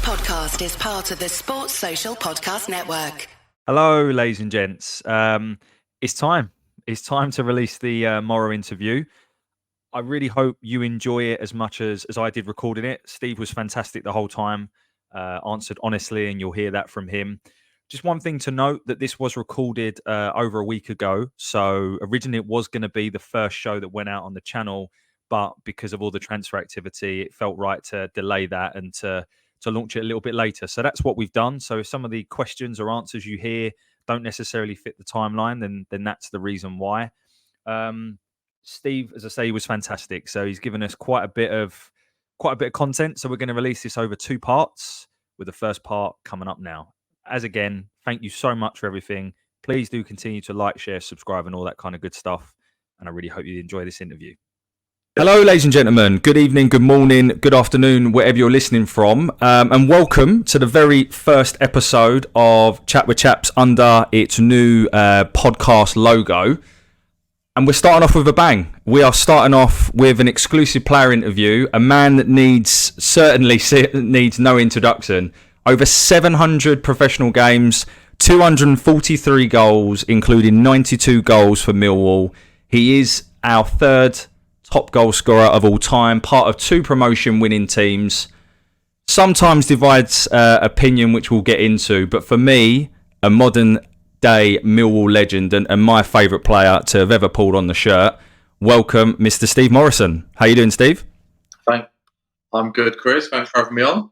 podcast is part of the Sports Social Podcast Network. Hello, ladies and gents. It's time. It's time to release the Morrow interview. I really hope you enjoy it as much as I did recording it. Steve was fantastic the whole time, answered honestly, and you'll hear that from him. Just one thing to note, that this was recorded over a week ago. So originally it was going to be the first show that went out on the channel, but because of all the transfer activity, it felt right to delay that and to launch it a little bit later. So that's what we've done. So if some of the questions or answers you hear don't necessarily fit the timeline, then that's the reason why. Steve, as I say, was fantastic. So he's given us quite a bit of content. So we're going to release this over 2 parts, with the first part coming up now. As again, thank you so much for everything. Please do continue to like, share, subscribe, and all that kind of good stuff. And I really hope you enjoy this interview. Hello, ladies and gentlemen. Good evening, good morning, good afternoon, wherever you're listening from. And welcome to the very first episode of Chat with Chaps under its new podcast logo. And we're starting off with a bang. We are starting off with an exclusive player interview, a man that certainly needs no introduction. Over 700 professional games, 243 goals, including 92 goals for Millwall. He is our third top goal scorer of all time, part of 2 promotion winning teams. Sometimes divides opinion, which we'll get into. But for me, a modern day Millwall legend and my favourite player to have ever pulled on the shirt. Welcome, Mr. Steve Morison. How you doing, Steve? I'm good, Chris. Thanks for having me on.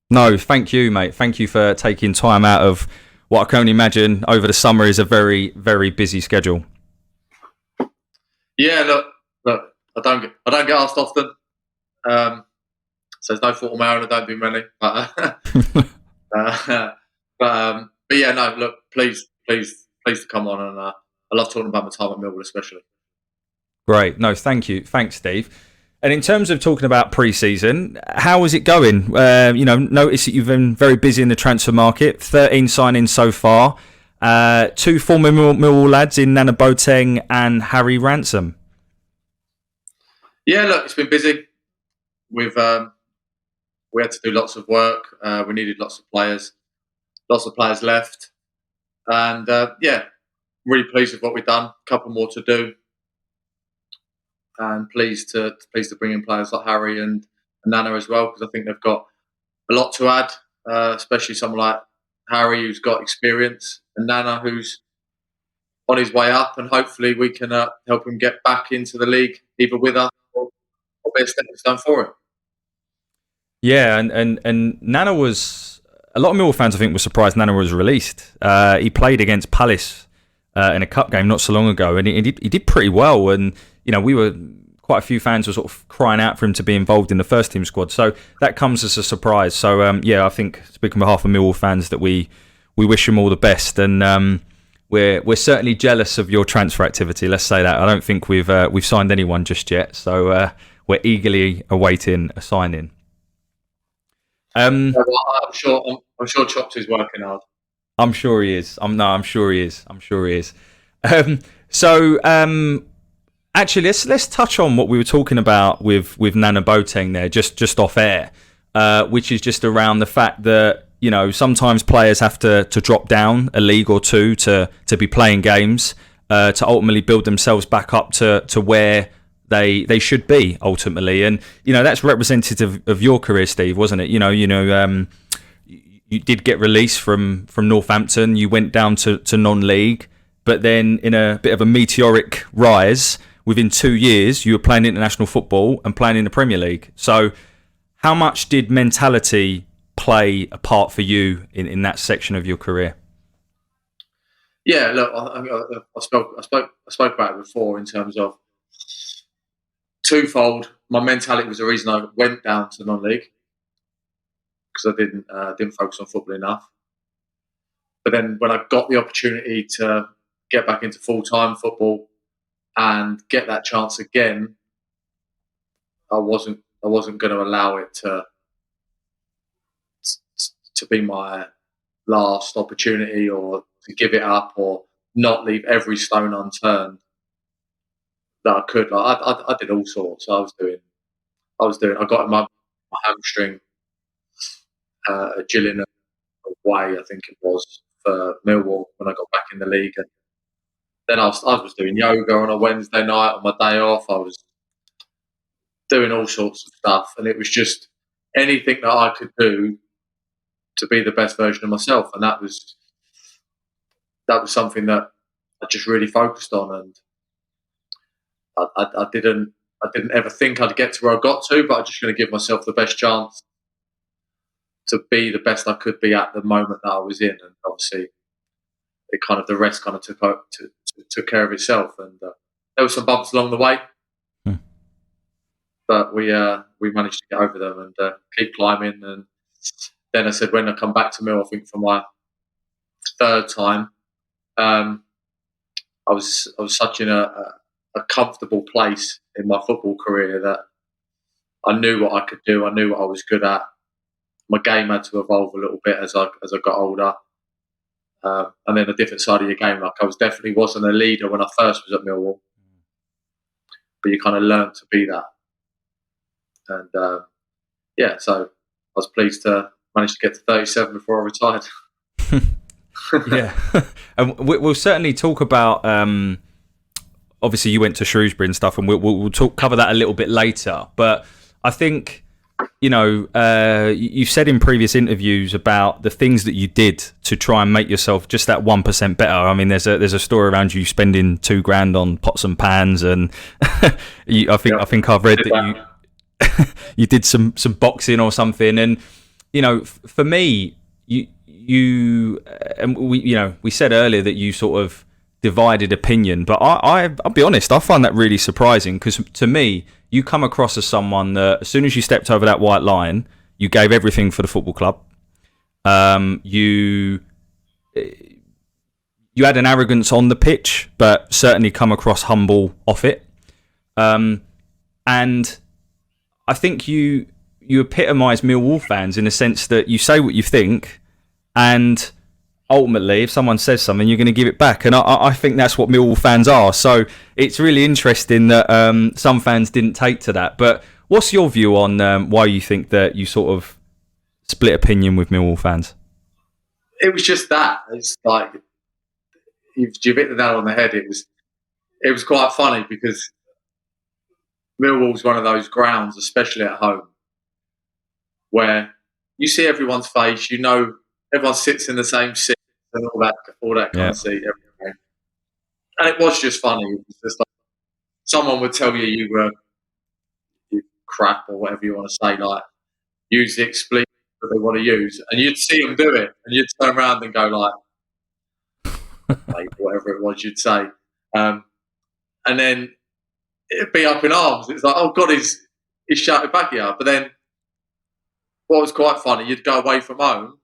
No, thank you, mate. Thank you for taking time out of what I can only imagine over the summer is a very, very busy schedule. Yeah, look. I don't get asked often, so there's no fault of my own. I don't do many, but yeah, no. Look, please to come on, and I love talking about my time at Millwall, especially. Great, no, thank you, thanks, Steve. And in terms of talking about pre-season, how is it going? Notice that you've been very busy in the transfer market. 13 signings so far. 2 former Millwall lads in Nana Boateng and Harry Ransom. Yeah, look, it's been busy. We had to do lots of work. We needed lots of players left, and really pleased with what we've done. A couple more to do, and pleased to bring in players like Harry and Nana as well, because I think they've got a lot to add, especially someone like Harry who's got experience, and Nana who's on his way up, and hopefully we can help him get back into the league, either with us or be a stepping stone for him. Yeah, and Nana was... A lot of Millwall fans, I think, were surprised Nana was released. He played against Palace in a cup game not so long ago, and he did pretty well. And we were... Quite a few fans were sort of crying out for him to be involved in the first team squad. So that comes as a surprise. So, I think, speaking on behalf of Millwall fans, that we wish him all the best. And we're certainly jealous of your transfer activity, let's say that. I don't think we've signed anyone just yet. So we're eagerly awaiting a signing. I'm sure Chaps is working hard. I'm sure he is. I'm sure he is. Actually, let's touch on what we were talking about with Nana Boateng there, just off air, which is just around the fact that sometimes players have to drop down a league or two to be playing games to ultimately build themselves back up to where they should be ultimately, and that's representative of your career, Steve, wasn't it? You did get released from Northampton, you went down to non-league, but then in a bit of a meteoric rise. Within 2 years, you were playing international football and playing in the Premier League. So how much did mentality play a part for you in that section of your career? Yeah, look, I spoke about it before in terms of twofold. My mentality was the reason I went down to non-league, because I didn't focus on football enough. But then when I got the opportunity to get back into full-time football and get that chance again, I wasn't going to allow it to be my last opportunity, or to give it up, or not leave every stone unturned that I could. I did all sorts. I got in my hamstring, at Gillingham away, I think it was, for Millwall when I got back in the league. And then I was doing yoga on a Wednesday night on my day off. I was doing all sorts of stuff, and it was just anything that I could do to be the best version of myself, and that was something that I just really focused on, and I didn't ever think I'd get to where I got to, but I'm just going to give myself the best chance to be the best I could be at the moment that I was in, and obviously the rest kind of took care of itself, and there were some bumps along the way, but we managed to get over them and keep climbing. And then I said, when I come back to Mill, I think for my third time, I was such in a comfortable place in my football career that I knew what I could do. I knew what I was good at. My game had to evolve a little bit as I got older. And then a different side of your game, like I definitely wasn't a leader when I first was at Millwall, but you kind of learned to be that. And so I was pleased to manage to get to 37 before I retired. Yeah, and we'll certainly talk about. Obviously, you went to Shrewsbury and stuff, and we'll cover that a little bit later. But I think, you've said in previous interviews about the things that you did to try and make yourself just that 1% better. I mean, there's a story around you spending $2,000 on pots and pans, and I think I've read that you did some boxing or something. And for me, you and we said earlier that you sort of divided opinion, but I'll be honest, I find that really surprising, because to me, you come across as someone that as soon as you stepped over that white line, you gave everything for the football club. You had an arrogance on the pitch, but certainly come across humble off it. And I think you epitomise Millwall fans in the sense that you say what you think, and ultimately, if someone says something, you're going to give it back. And I think that's what Millwall fans are. So it's really interesting that some fans didn't take to that. But what's your view on why you think that you sort of split opinion with Millwall fans? It was just that. It's like, you've hit the nail on the head. It was quite funny because Millwall's one of those grounds, especially at home, where you see everyone's face, everyone sits in the same seat and all that kind of seat. Everything. And it was just funny. It was just like someone would tell you were crap or whatever you want to say, like use the expletive that they want to use, and you'd see them do it, and you'd turn around and go like, whatever it was you'd say, and then it'd be up in arms. It's like, oh God, he's shouted back at you. But then what was quite funny, you'd go away from home,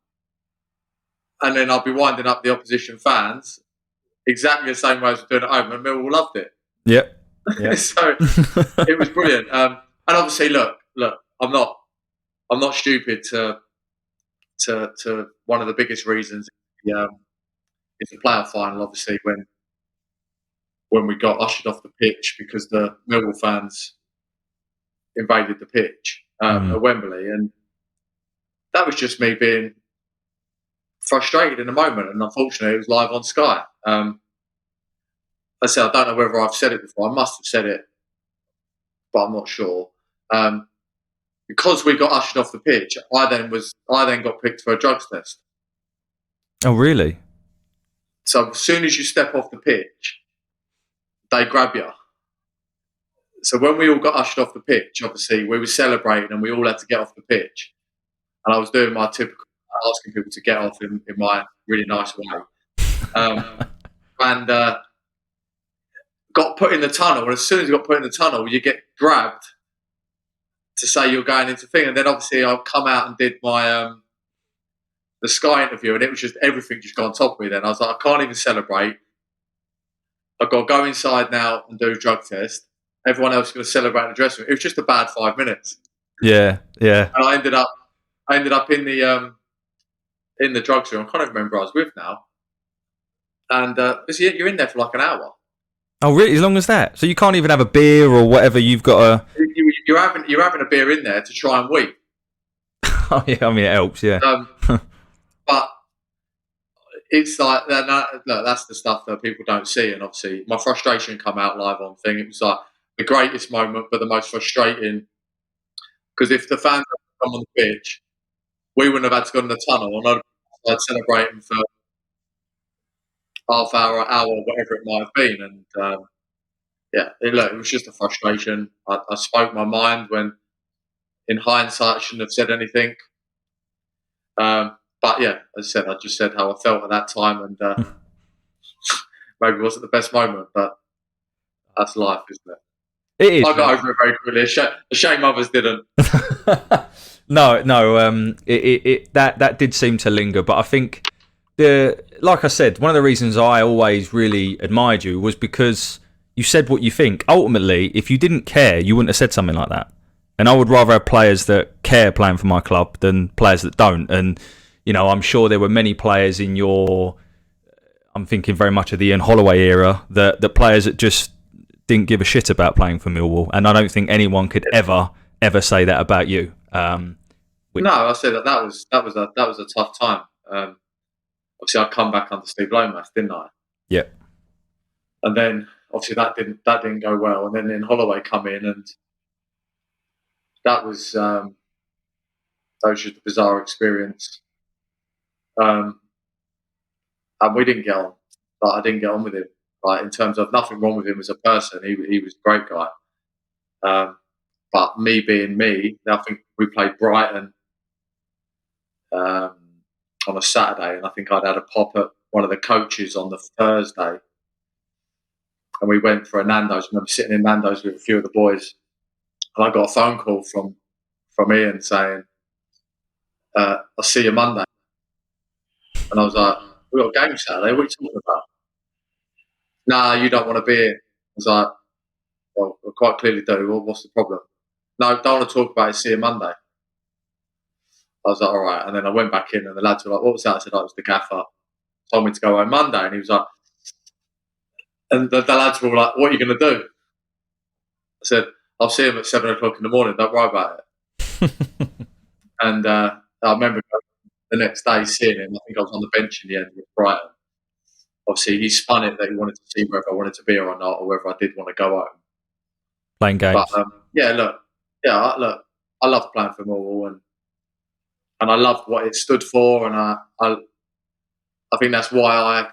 and then I'll be winding up the opposition fans exactly the same way as we're doing at home, and Millwall loved it. Yep. So it was brilliant. And obviously, look, I'm not stupid to one of the biggest reasons is the playoff final. Obviously, when we got ushered off the pitch because the Millwall fans invaded the pitch at Wembley, and that was just me being frustrated in the moment, and unfortunately it was live on Sky. I said, I don't know whether I've said it before. I must have said it, but I'm not sure. Because we got ushered off the pitch, I then got picked for a drugs test. Oh, really? So as soon as you step off the pitch, they grab you. So when we all got ushered off the pitch, obviously we were celebrating and we all had to get off the pitch. And I was doing my typical asking people to get off in my really nice way. And got put in the tunnel. And as soon as you got put in the tunnel, you get grabbed to say you're going into thing. And then obviously I've come out and did my the Sky interview, and it was just everything just got on top of me then. I was like, I can't even celebrate. I've got to go inside now and do a drug test. Everyone else is going to celebrate in the dressing room. It was just a bad 5 minutes. Yeah. And I ended up in the drugs room. I can't even remember who I was with now. And you're in there for like an hour. Oh, really? As long as that? So you can't even have a beer or whatever? You've got to... You're having a beer in there to try and weep. Oh yeah, I mean it helps. Yeah. But it's like look, that's the stuff that people don't see, and obviously my frustration come out live on thing. It was like the greatest moment, but the most frustrating, because if the fans had come on the pitch, we wouldn't have had to go in the tunnel, and I'd celebrate them for half hour, whatever it might have been. And yeah, it was just a frustration. I spoke my mind when, in hindsight, I shouldn't have said anything. But yeah, as I said, I just said how I felt at that time, and maybe it wasn't the best moment, but that's life, isn't it? It is. I got over it very quickly. A shame others didn't. No. That did seem to linger, but I think like I said, one of the reasons I always really admired you was because you said what you think. Ultimately, if you didn't care, you wouldn't have said something like that. And I would rather have players that care playing for my club than players that don't. And I'm sure there were many players in I'm thinking very much of the Ian Holloway era, that players that just didn't give a shit about playing for Millwall, and I don't think anyone could ever say that about you. No, I said that was a tough time. Obviously, I come back under Steve Lomas, didn't I? Yeah. And then obviously that didn't go well, and then Holloway come in, and that was just a bizarre experience. And we didn't get on. Like, I didn't get on with him. Like, in terms of nothing wrong with him as a person, he was a great guy. But me being me, I think we played Brighton on a Saturday, and I think I'd had a pop at one of the coaches on the Thursday, and we went for a Nando's. I remember sitting in Nando's with a few of the boys, and I got a phone call from Ian saying, "I'll see you Monday." And I was like, "We got a game Saturday. What are you talking about?" "Nah, you don't want to be here." I was like, "Well, I quite clearly do. Well, what's the problem?" "No, don't want to talk about it. See you Monday." I was like, "All right." And then I went back in, and the lads were like, "What was that?" I said, "Oh, it was the gaffer. Told me to go home Monday." And he was like, and the lads were all like, "What are you going to do?" I said, "I'll see him at 7 o'clock in the morning. Don't worry about it." And I remember the next day seeing him. I think I was on the bench in the end with Brighton. Obviously, he spun it that he wanted to see whether I wanted to be here or not, or whether I did want to go home. Playing games. But I love playing for Millwall, and I loved what it stood for, and I think that's why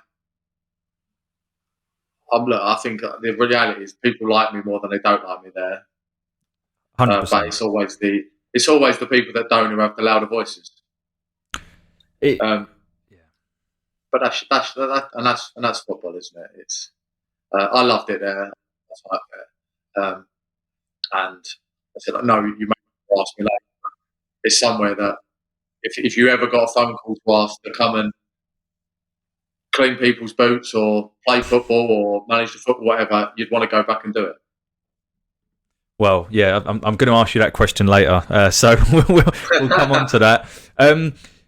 I think the reality is people like me more than they don't like me there. 100%. But it's always the people that don't who have the louder voices. But that's football, isn't it? It's I loved it there. That's like there. And I said, no, you may ask me later. It's somewhere that if you ever got a phone call to ask to come and clean people's boots or play football or manage the football, whatever, you'd want to go back and do it. Well, yeah, I'm going to ask you that question later, so we'll come on to that.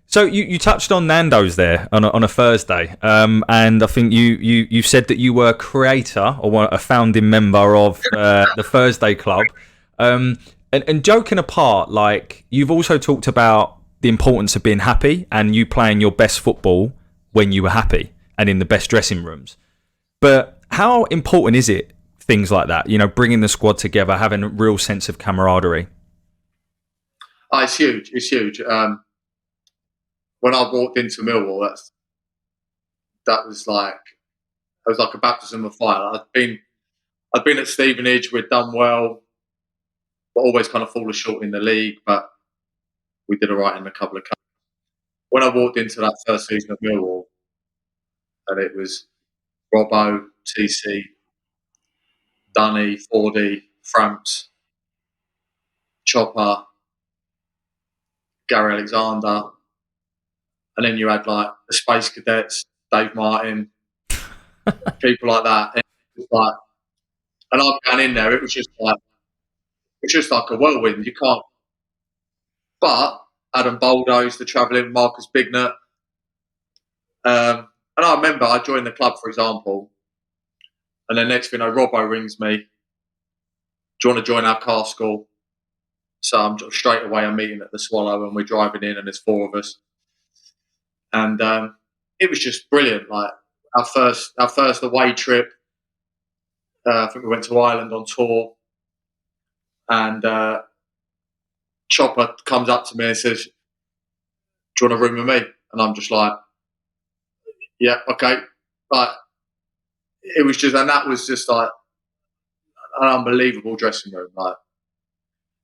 So you touched on Nando's there on a Thursday, and I think you said that you were a creator or a founding member of the Thursday Club. And joking apart, like, you've also talked about the importance of being happy and you playing your best football when you were happy and in the best dressing rooms. But how important is it, things like that, bringing the squad together, having a real sense of camaraderie? Oh, it's huge. It's huge. When I walked into Millwall, that was like a baptism of fire. I'd been at Stevenage, we'd done well, but always kind of fallen short in the league, but we did all right in a couple of cups. When I walked into that first season of Millwall, and it was Robbo, TC, Dunny, Fordy, Framps, Chopper, Gary Alexander, and then you had like the Space Cadets, Dave Martin, people like that. And it was like, and I'm going in there. It was just like a whirlwind. You can't. But Adam Baldo's the travelling Marcus Bignett. And I remember I joined the club, for example, and the next thing Robbo rings me. Do you want to join our car school? So straight away I'm meeting at the Swallow, and we're driving in, and there's 4 of us, and it was just brilliant. Like our first away trip, I think we went to Ireland on tour, and Chopper comes up to me and says, "Do you want a room with me?" And I'm just like, "Yeah, okay." Like it was just, and that was just like an unbelievable dressing room. Like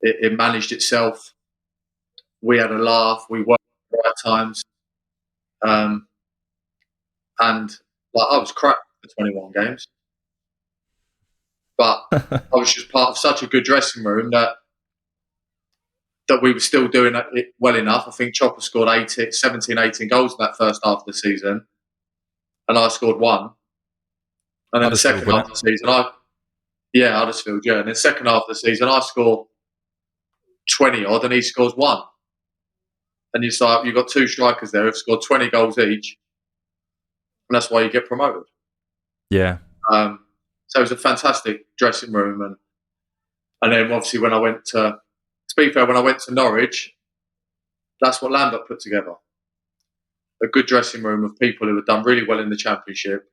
it managed itself. We had a laugh. We worked at the right times, and like I was crap for 21 games, but I was just part of such a good dressing room that we were still doing it well enough. I think Chopper scored 17, 18 goals in that first half of the season, and I scored 1. And then the second half of the season, Huddersfield, yeah. And then second half of the season, I score 20 odd, and he scores 1. And you've got 2 strikers there who've scored 20 goals each, and that's why you get promoted. Yeah. So it was a fantastic dressing room, and then obviously when I went to be fair, when I went to Norwich, that's what Lambert put together. A good dressing room of people who had done really well in the Championship,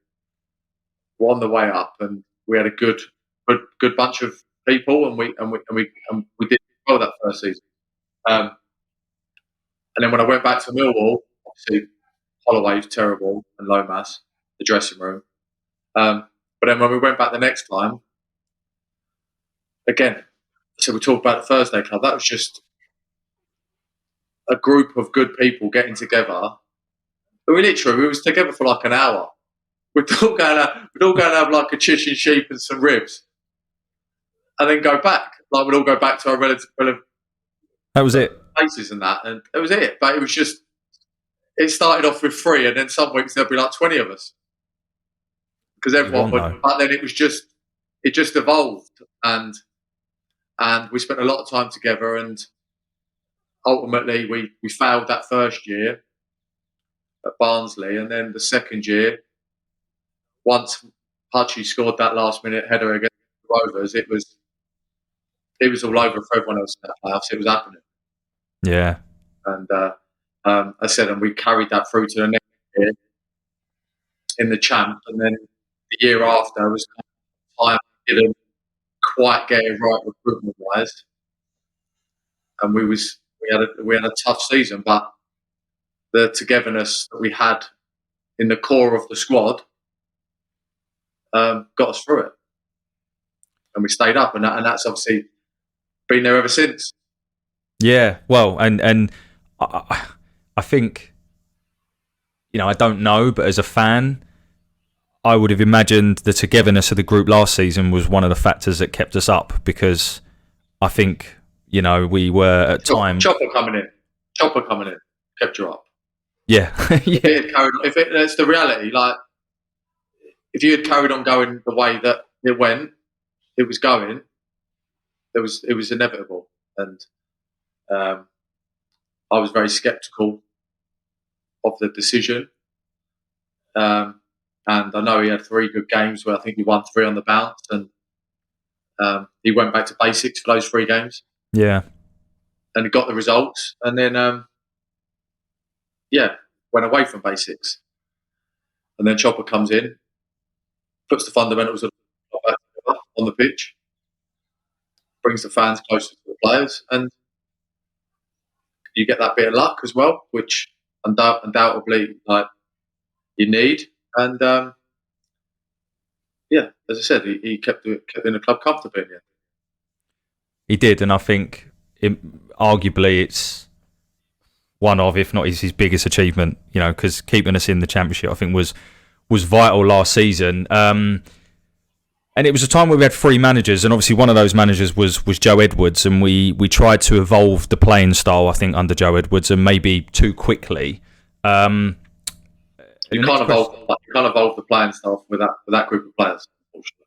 were on the way up, and we had a good bunch of people, and we did well that first season. And then when I went back to Millwall, obviously Holloway was terrible, and Lomas, the dressing room. But then when we went back the next time, again, so we talked about the Thursday Club. That was just a group of good people getting together. We was together for like an hour. We'd all go and have like a chish and sheep and some ribs, and then go back. Like we'd all go back to our relative that was it. Places and that, and that was it. But it was just, it started off with 3, and then some weeks there'd be like 20 of us because everyone would. But then it just evolved, and we spent a lot of time together, and ultimately we failed that first year at Barnsley, and then the second year, once Hutchie scored that last minute header against the Rovers, it was all over for everyone else in that playoffs. It was happening. Yeah. And I said, and we carried that through to the next year in the champ, and then the year after was time we didn't quite get it right recruitment wise, and we had a tough season, but the togetherness that we had in the core of the squad got us through it, and we stayed up, and that's obviously been there ever since. Yeah, well, and I think, I don't know, but as a fan, I would have imagined the togetherness of the group last season was one of the factors that kept us up, because I think, we were at times... Chopper coming in, kept you up. Yeah. Yeah. That's the reality. Like, if you had carried on going the way that it went, it was going, it was inevitable. And I was very sceptical of the decision. And I know he had 3 good games where I think he won 3 on the bounce, and he went back to basics for those 3 games. Yeah. And he got the results, and then went away from basics. And then Chopper comes in, puts the fundamentals of on the pitch, brings the fans closer to the players, and you get that bit of luck as well, which undoubtedly you need. And as I said, he kept in the club comfortably. Yeah. He did, and I think arguably it's one of, if not his biggest achievement. Because keeping us in the Championship, I think was vital last season. And it was a time where we had 3 managers, and obviously one of those managers was Joe Edwards, and we tried to evolve the playing style, I think, under Joe Edwards, and maybe too quickly. You can't evolve the playing style with that group of players, unfortunately.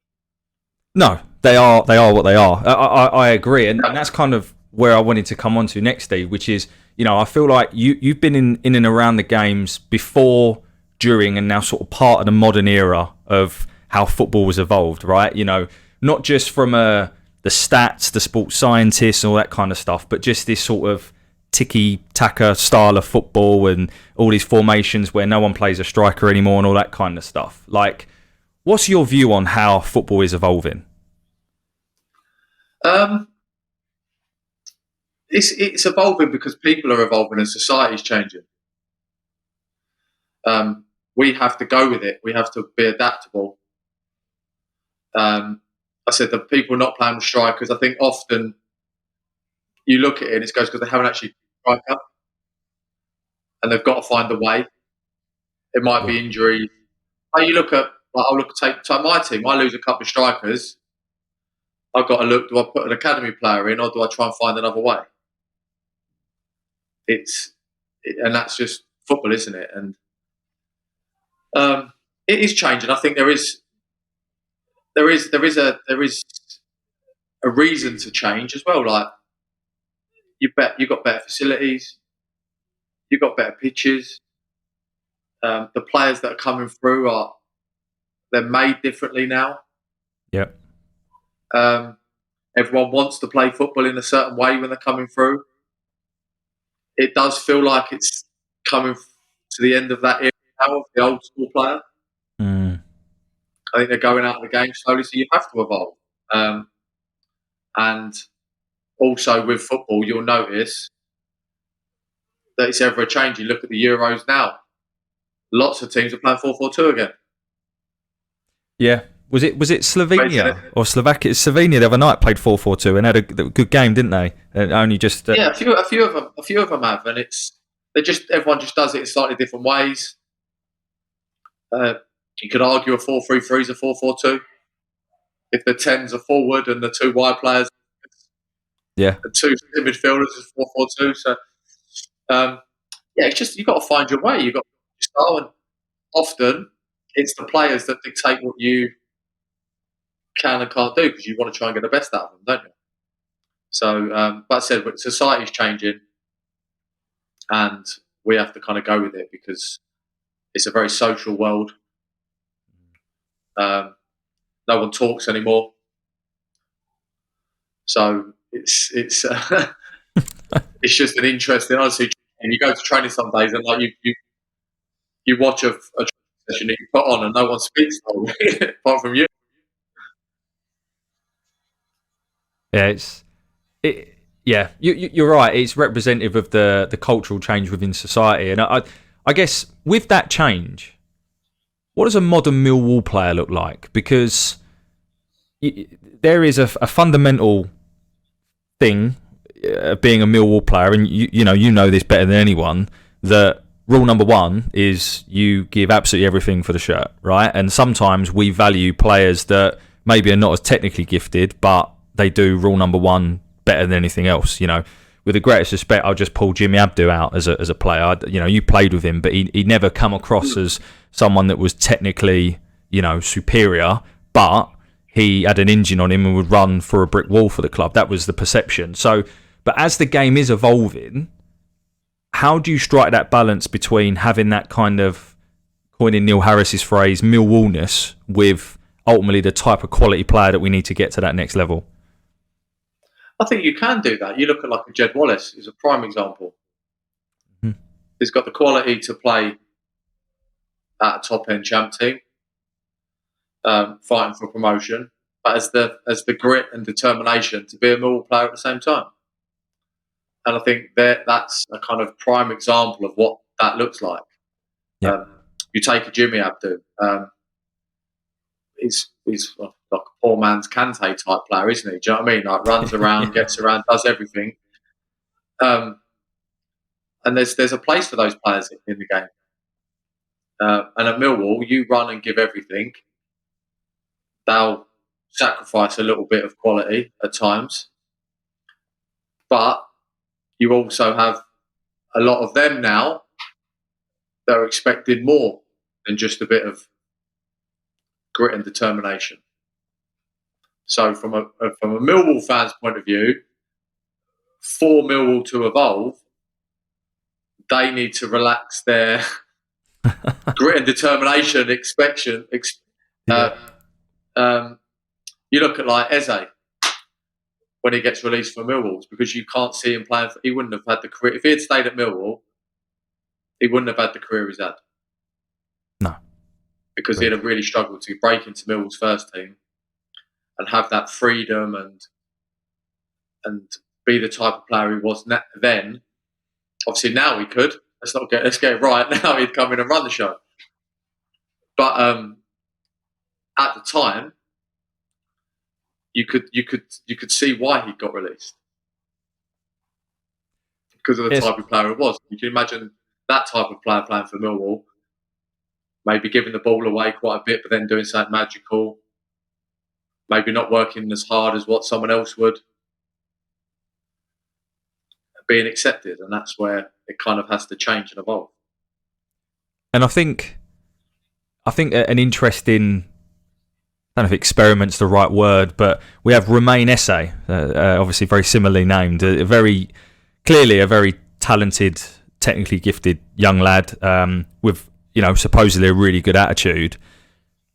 No, they are what they are. I agree, and that's kind of where I wanted to come on to next, Steve, which is, I feel like you've been in and around the games before, during, and now sort of part of the modern era of how football was evolved, right? Not just from the the stats, the sports scientists, and all that kind of stuff, but just this sort of tiki-taka style of football and all these formations where no one plays a striker anymore and all that kind of stuff. Like, what's your view on how football is evolving? It's evolving because people are evolving and society's changing. We have to go with it. We have to be adaptable. I said the people not playing with strikers, I think often you look at it and it goes because they haven't actually strike up and they've got to find a way. It might be injury. You look at, I'll take my team. I lose a couple of strikers. I've got to look, do I put an academy player in or do I try and find another way? And that's just football, isn't it? And it is changing. I think there is a reason to change as well. Like you've got better facilities, you've got better pitches. The players that are coming through they're made differently now. Yep. Everyone wants to play football in a certain way when they're coming through. It does feel like it's coming to the end of that era now of the old school player. Mm. I think they're going out of the game slowly, so you have to evolve. And also with football, you'll notice that it's ever changing. Look at the Euros now. Lots of teams are playing 4-4-2 again. Yeah. Was it Slovenia or Slovakia? Slovenia the other night played 4-4-2 and had a good game, didn't they? Only just yeah, a few of them have, and everyone just does it in slightly different ways. You could argue a 4-3-3 is a 4-4-2 if the 10s are forward and the two wide players, the two midfielders is 4-4-2. So it's just you've got to find your way. You've got your style, and often it's the players that dictate what you can and can't do because you want to try and get the best out of them, don't you? So, but I said, society's changing, and we have to kind of go with it because it's a very social world. No one talks anymore, so it's it's just an interesting. Honestly, you go to training some days and like you watch a session that you put on and no one speaks apart from you. Yeah, you're right. It's representative of the cultural change within society, and I guess with that change, what does a modern Millwall player look like? Because there is a fundamental thing of being a Millwall player, and you know this better than anyone, that rule number one is you give absolutely everything for the shirt, right? And sometimes we value players that maybe are not as technically gifted, but they do rule number one better than anything else. With the greatest respect, I'll just pull Jimmy Abdu out as a player. You played with him, but he never come across as someone that was technically, superior, but he had an engine on him and would run for a brick wall for the club. That was the perception. So, but as the game is evolving, how do you strike that balance between having that kind of, coining Neil Harris's phrase, Millwallness, with ultimately the type of quality player that we need to get to that next level? I think you can do that. You look at like a Jed Wallace, who's a prime example. Mm-hmm. He's got the quality to play at a top-end champ team, fighting for promotion, but as the grit and determination to be a Millwall player at the same time. And I think that's a kind of prime example of what that looks like. Yeah. You take a Jimmy Abdu. He's like a poor man's Kante type player, isn't he? Do you know what I mean? Like runs around, gets around, does everything. And there's a place for those players in the game. And at Millwall, you run and give everything. They'll sacrifice a little bit of quality at times, but you also have a lot of them now that are expecting more than just a bit of grit and determination. So from a Millwall fan's point of view, for Millwall to evolve, they need to relax their grit and determination You look at like Eze. when he gets released from Millwall, because you can't see him playing. He wouldn't have had the career if he had stayed at Millwall. He wouldn't have had the career he's had. No, because he'd have really struggled to break into Millwall's first team and have that freedom and be the type of player he was then. Obviously, now he could. Let's get it right. Now he'd come in and run the show. But at the time, you could see why he got released because of the type of player it was. You can imagine that type of player playing for Millwall, maybe giving the ball away quite a bit, but then doing something magical. Maybe not working as hard as what someone else would. Being accepted, and that's where it kind of has to change and evolve. And I think an interesting, I don't know if experiment's the right word, but we have Romain Esse, obviously very similarly named, a very talented, technically gifted young lad with supposedly a really good attitude.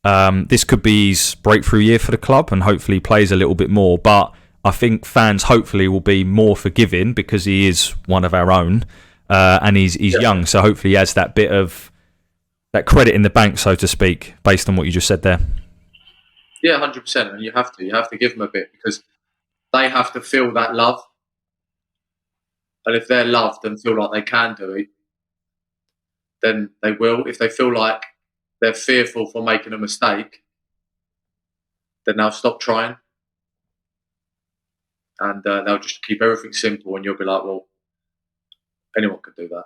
This could be his breakthrough year for the club, and hopefully he plays a little bit more. But I think fans hopefully will be more forgiving because he is one of our own, and he's young, so hopefully he has that bit of that credit in the bank, so to speak, based on what you just said there. Yeah, 100%, and you have to give them a bit because they have to feel that love, and if they're loved and feel like they can do it, then they will. If they feel like they're fearful for making a mistake, then they'll stop trying. And they'll just keep everything simple, and you'll be like, well, anyone could do that.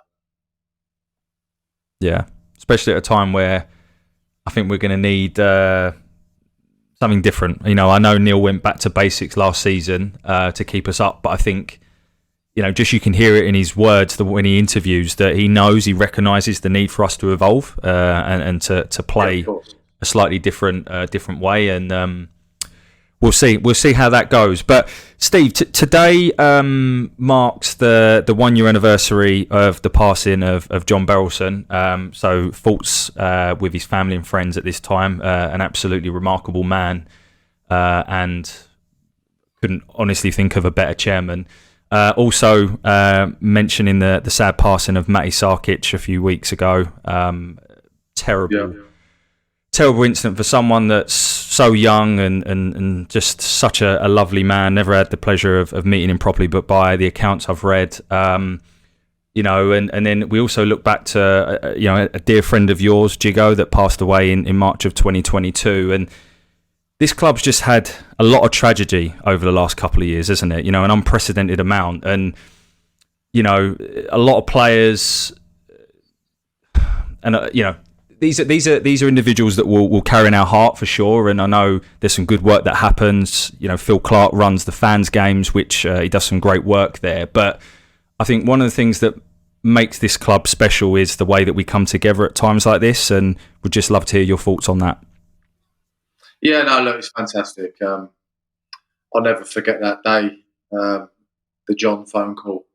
Yeah, especially at a time where I think we're going to need something different. I know Neil went back to basics last season to keep us up, but I think, just you can hear it in his words when he interviews that he recognises the need for us to evolve and to play a slightly different way, and we'll see how that goes. But Steve, today marks the 1 year anniversary of the passing of John Berylson. So thoughts with his family and friends at this time. An absolutely remarkable man, and couldn't honestly think of a better chairman. Also mentioning the sad passing of Matty Sarkic a few weeks ago. Terrible incident for someone that's so young and just such a lovely man. Never had the pleasure of meeting him properly, but by the accounts I've read, and then we also look back to a dear friend of yours, Jigo, that passed away in March of 2022. And this club's just had a lot of tragedy over the last couple of years, isn't it? An unprecedented amount, and a lot of players, and These are individuals that will carry in our heart for sure, and I know there's some good work that happens. Phil Clark runs the fans games, which he does some great work there. But I think one of the things that makes this club special is the way that we come together at times like this, and would just love to hear your thoughts on that. Yeah, no, look, it's fantastic. I'll never forget that day, the John phone call.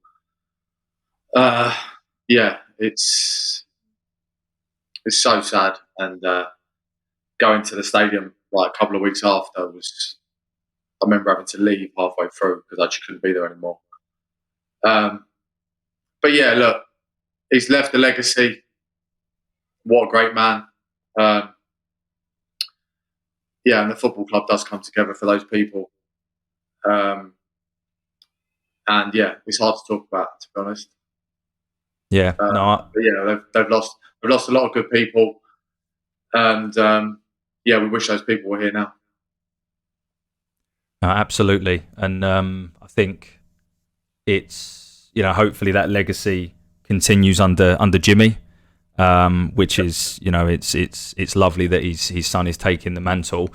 It's so sad, and going to the stadium like a couple of weeks after I remember having to leave halfway through because I just couldn't be there anymore. But yeah, look, he's left a legacy. What a great man. And the football club does come together for those people. And yeah, it's hard to talk about, to be honest. Yeah, they've lost a lot of good people, and we wish those people were here now. Absolutely, and I think it's hopefully that legacy continues under Jimmy, which is it's lovely that his son is taking the mantle.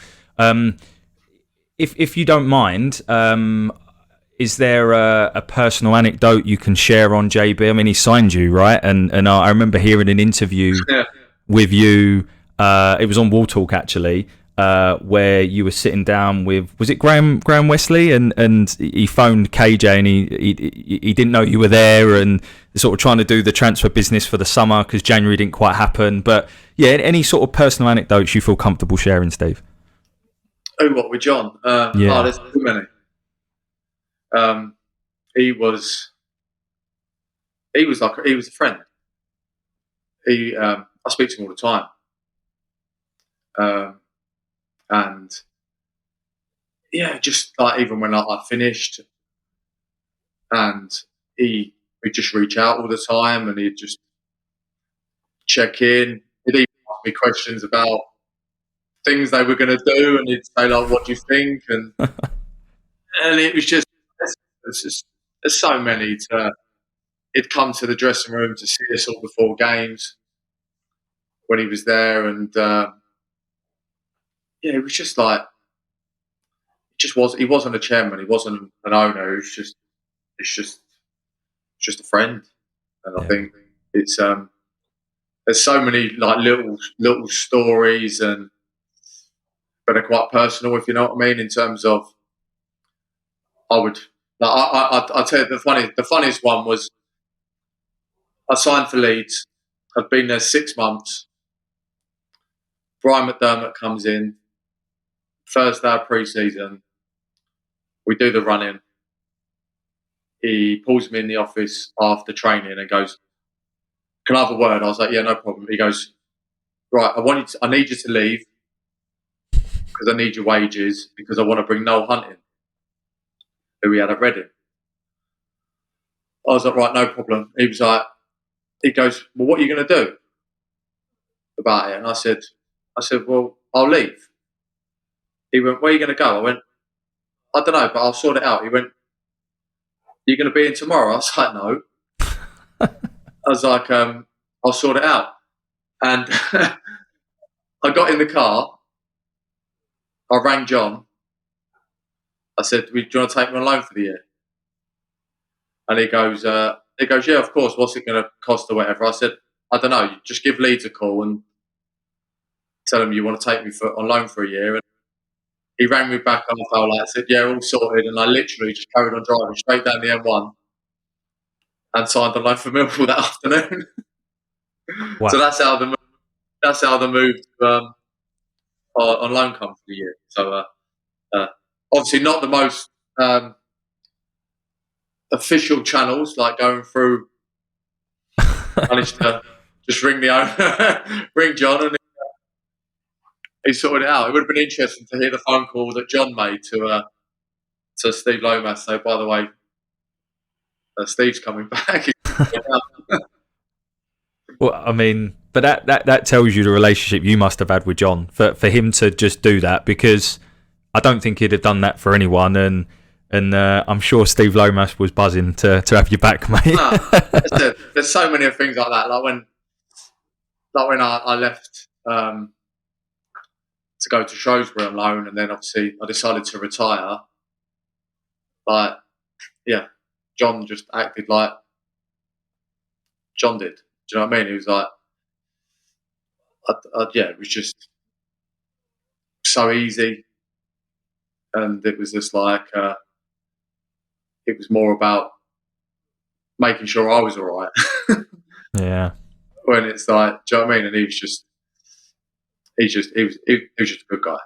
If you don't mind, is there a personal anecdote you can share on JB? I mean, he signed you, right? And I remember hearing an interview with you. It was on Wall Talk, actually, where you were sitting down with, was it Graham Wesley? And he phoned KJ and he didn't know you were there, and sort of trying to do the transfer business for the summer because January didn't quite happen. But yeah, any sort of personal anecdotes you feel comfortable sharing, Steve? Oh, what, with John? There's too many. He was a friend. I speak to him all the time, and yeah, just like even when I finished, and he would just reach out all the time, and he'd just check in. He'd even ask me questions about things they were going to do, and he'd say like, "What do you think?" And it was just, there's so many. He'd come to the dressing room to see us all before games when he was there, and yeah, it was just like, he wasn't a chairman, he wasn't an owner. It's just a friend, and I think it's there's so many like little stories, and but they're quite personal, if you know what I mean. In terms of, I would, like, I'll tell you the funniest one was, I signed for Leeds. I've been there 6 months. Brian McDermott comes in first day of pre-season. We do the running. He pulls me in the office after training and goes, "Can I have a word?" I was like, "Yeah, no problem." He goes, "Right, I need you to leave because I need your wages because I want to bring Noel Hunt in, who we had at Reading." I was like, "Right, no problem." He goes, "Well, what are you going to do about it?" And I said, "Well, I'll leave." He went, "Where are you going to go?" I went, "I don't know, but I'll sort it out." He went, "You're going to be in tomorrow?" I was like, "No." I was like, "I'll sort it out." And I got in the car. I rang John. I said, "Do you want to take me on loan for the year?" And "Yeah, of course. What's it going to cost or whatever?" I said, "I don't know. You just give Leeds a call and tell them you want to take me on loan for a year." And he rang me back on the phone. I said, "Yeah, all sorted." And I literally just carried on driving straight down the M1 and signed on loan for Millwall that afternoon. Wow. So that's how the move on loan come for the year. So obviously not the most official channels, like going through. Managed to just ring the owner, ring John, and he sorted it out. It would have been interesting to hear the phone call that John made to Steve Lomas. So, by the way, Steve's coming back. Well, I mean, but that tells you the relationship you must have had with John for him to just do that, because I don't think he'd have done that for anyone, and I'm sure Steve Lomas was buzzing to have you back, mate. There's so many things like that. Like when I left to go to Shrewsbury on loan, and then obviously I decided to retire. Like, yeah, John just acted like John did. Do you know what I mean? He was like, yeah, it was just so easy, and it was just like it was more about making sure I was all right. Yeah. When it's like, do you know what I mean? And he was just a good guy.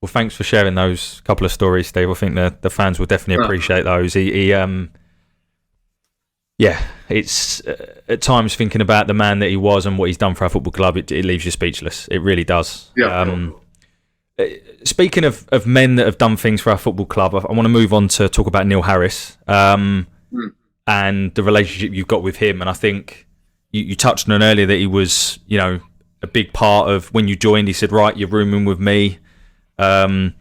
Well, thanks for sharing those couple of stories, Steve. I think the fans will definitely appreciate those. Yeah, it's at times thinking about the man that he was and what he's done for our football club, it leaves you speechless. It really does. Yeah. Speaking of men that have done things for our football club, I want to move on to talk about Neil Harris and the relationship you've got with him. And I think you touched on earlier that he was, a big part of when you joined. He said, "Right, you're rooming with me." I'd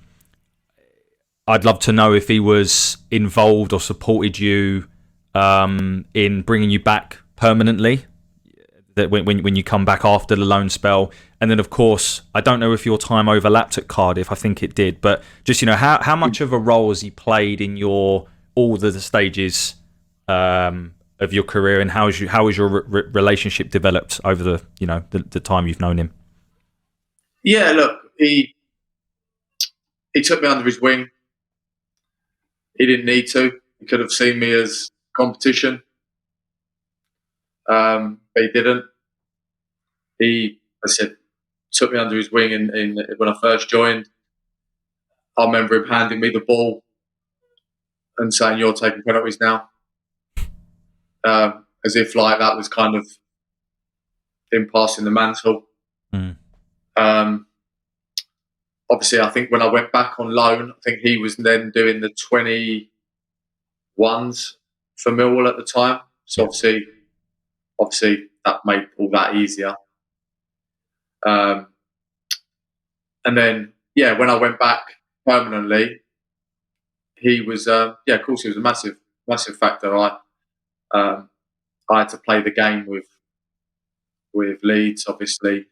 love to know if he was involved or supported you in bringing you back permanently, that when you come back after the loan spell. And then, of course, I don't know if your time overlapped at Cardiff. I think it did. But just, how much of a role has he played in all the stages of your career, and how has your relationship developed over the time you've known him? Yeah, look, he took me under his wing. He didn't need to. He could have seen me as competition, but he didn't. I said, took me under his wing in when I first joined. I remember him handing me the ball and saying, "You're taking penalties now," as if like that was kind of him passing the mantle. Obviously, I think when I went back on loan, I think he was then doing the 21s for Millwall at the time. So obviously that made all that easier. And then, when I went back permanently, he was, of course, he was a massive factor. I had to play the game with Leeds, obviously,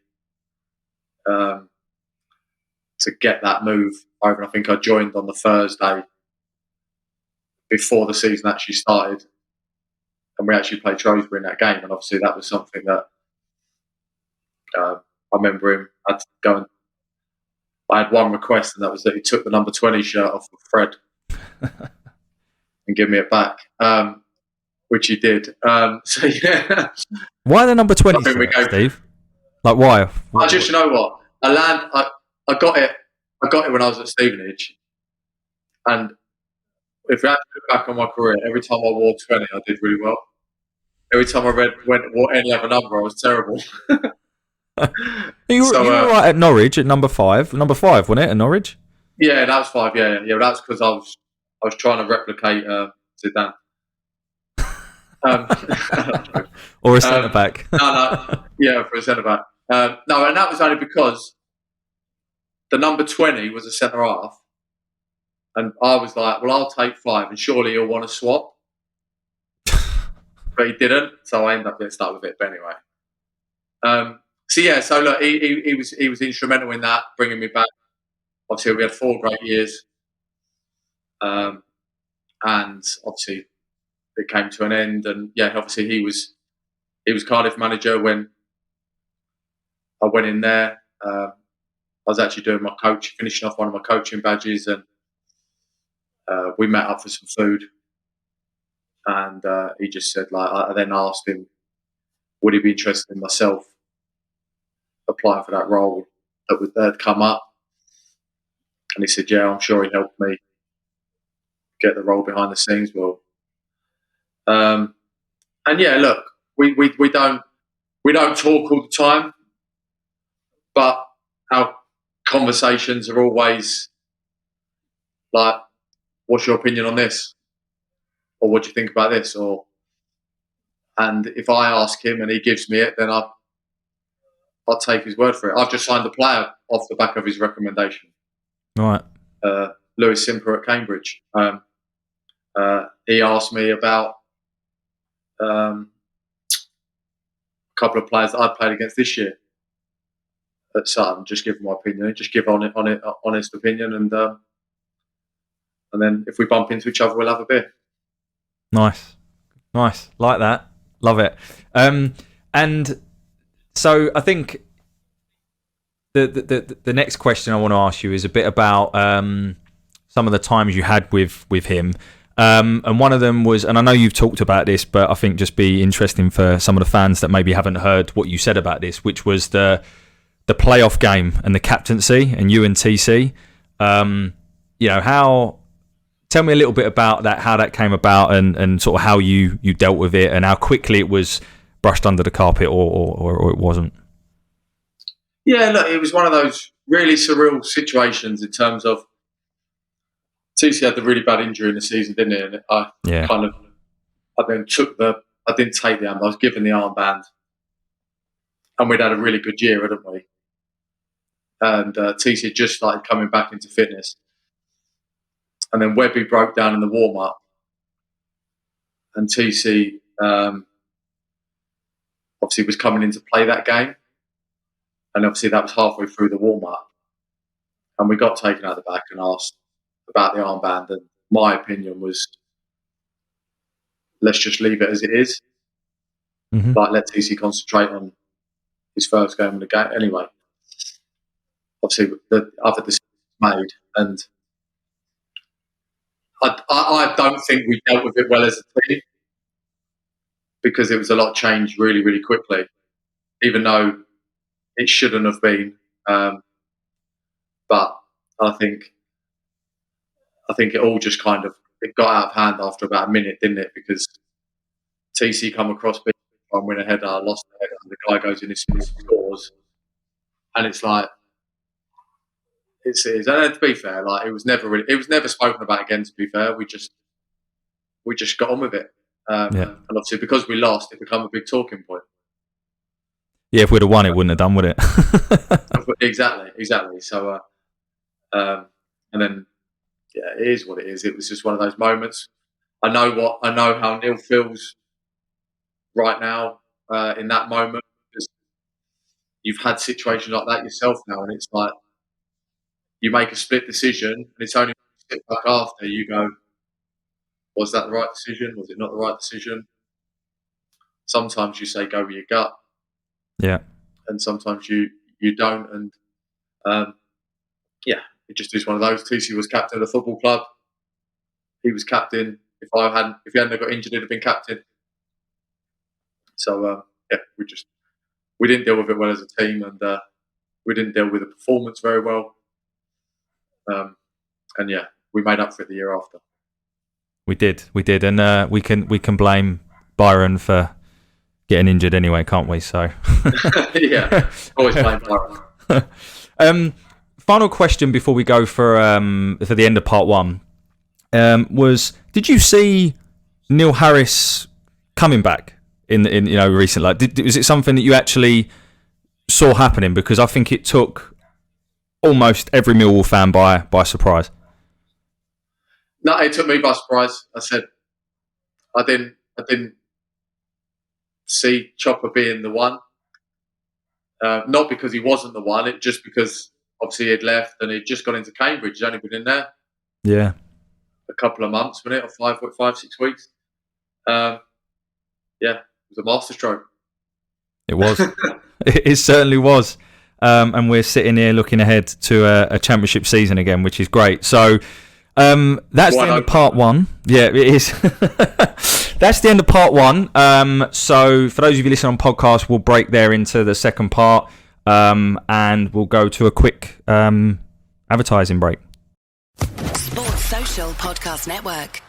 to get that move over. I think I joined on the Thursday before the season actually started, and we actually played Shrewsbury in that game. And obviously, that was something that I remember him had to go and. I had one request, and that was that he took the number 20 shirt off of Fred and give me it back, which he did. So yeah. Why the number 20 shirt, Steve? Like why? I just, you know what? I got it. I got it when I was at Stevenage, and if I had to look back on my career, every time I wore 20, I did really well. Every time I wore any other number, I was terrible. You were right at Norwich at number 5. Number 5, wasn't it, at Norwich? Yeah, that was 5. Yeah. That's because I was trying to replicate Zidane. Or a centre back. No. Yeah, for a centre back. No, and that was only because the number 20 was a centre half, and I was like, well, I'll take 5, and surely he'll want to swap. But he didn't, so I ended up getting stuck with it. But anyway. So look, he was instrumental in that, bringing me back. Obviously, we had 4 great years, and obviously it came to an end. And obviously he was Cardiff manager when I went in there. I was actually doing finishing off one of my coaching badges, and we met up for some food. And he just said, like, I then asked him, would he be interested in myself applying for that role that had come up? And he said, yeah, I'm sure he helped me get the role behind the scenes. Well, and look, we don't talk all the time, but our conversations are always like, what's your opinion on this? Or what do you think about this? And if I ask him and he gives me it, then I'll take his word for it. I've just signed a player off the back of his recommendation. Right. Lewis Simper at Cambridge. He asked me about a couple of players that I played against this year at Sutton. Just give my opinion. Just give honest opinion, and then if we bump into each other, we'll have a beer. Nice, like that. Love it. And so I think the next question I want to ask you is a bit about some of the times you had with him. And one of them was, and I know you've talked about this, but I think just be interesting for some of the fans that maybe haven't heard what you said about this, which was the playoff game and the captaincy and you and TC. Tell me a little bit about that, how that came about, and sort of how you dealt with it, and how quickly it was brushed under the carpet or it wasn't. Yeah, look, it was one of those really surreal situations in terms of TC had the really bad injury in the season, didn't he? And I didn't take the armband. I was given the armband, and we'd had a really good year, hadn't we? And TC had just started coming back into fitness. And then Webby broke down in the warm-up, and TC obviously was coming in to play that game. And obviously that was halfway through the warm-up. And we got taken out the back and asked about the armband. And my opinion was, let's just leave it as it is. Mm-hmm. Like, let TC concentrate on his first game of the game. Anyway, obviously the other decision was made. And I don't think we dealt with it well as a team, because it was a lot changed really, really quickly, even though it shouldn't have been. But I think it all just kind of it got out of hand after about a minute, didn't it? Because TC come across, and win a header, lost the header, and the guy goes in and scores, and it's like it is. And to be fair, like it was never spoken about again. To be fair, we just got on with it, and obviously because we lost, it became a big talking point. Yeah, if we'd have won, it wouldn't have done, would it? Exactly. So, and then it is what it is. It was just one of those moments. I know how Neil feels right now in that moment, because you've had situations like that yourself now, and it's like you make a split decision, and it's only when you sit back after you go, was that the right decision? Was it not the right decision? Sometimes you say go with your gut, and sometimes you don't, and it just is one of those. TC was captain of the football club. He was captain. If he hadn't got injured, he'd have been captain. So we didn't deal with it well as a team, and we didn't deal with the performance very well. And we made up for it the year after. We did, and we can blame Byron for getting injured anyway, can't we? So always blame Byron. Final question before we go for the end of part one was: did you see Neil Harris coming back in recent? Like, was it something that you actually saw happening? Because I think it took almost every Millwall fan by surprise. No, it took me by surprise. I said I didn't see Chopper being the one. Not because he wasn't the one, it just because obviously he'd left and he'd just gone into Cambridge. He's only been in there a couple of months, wasn't it, or 5-6 weeks. It was a masterstroke. It was. It certainly was. And we're sitting here looking ahead to a championship season again, which is great. So that's the end of part one. Yeah, it is. That's the end of part one. So for those of you listening on podcast, we'll break there into the second part, and we'll go to a quick advertising break. Sports Social Podcast Network.